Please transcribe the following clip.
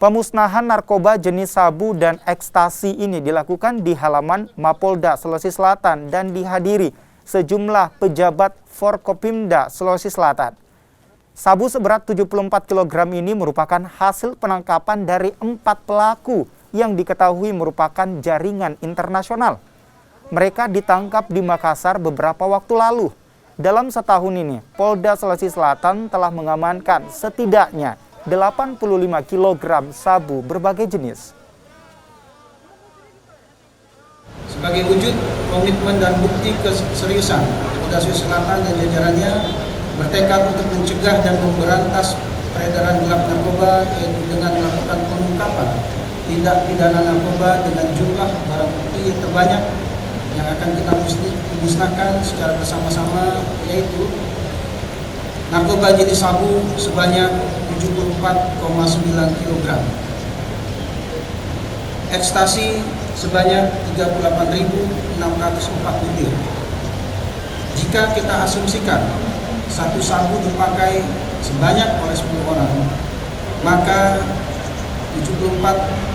Pemusnahan narkoba jenis sabu dan ekstasi ini dilakukan di halaman Mapolda Sulawesi Selatan dan dihadiri sejumlah pejabat Forkopimda Sulawesi Selatan. Sabu seberat 74 kg ini merupakan hasil penangkapan dari 4 pelaku yang diketahui merupakan jaringan internasional. Mereka ditangkap di Makassar beberapa waktu lalu. Dalam setahun ini, Polda Sulawesi Selatan telah mengamankan setidaknya 85 kg sabu berbagai jenis. Sebagai wujud komitmen dan bukti keseriusan, Polda Sulawesi Selatan dan jajarannya bertekad untuk mencegah dan memberantas peredaran gelap narkoba, yaitu dengan melakukan pengungkapan tindak pidana narkoba dengan jumlah barang bukti yang terbanyak yang akan kita musnahkan secara bersama-sama, yaitu narkoba jenis sabu sebanyak 74,9 kg, ekstasi sebanyak 38.604 butir. Jika kita asumsikan satu sabu dipakai sebanyak oleh 10 orang, maka 74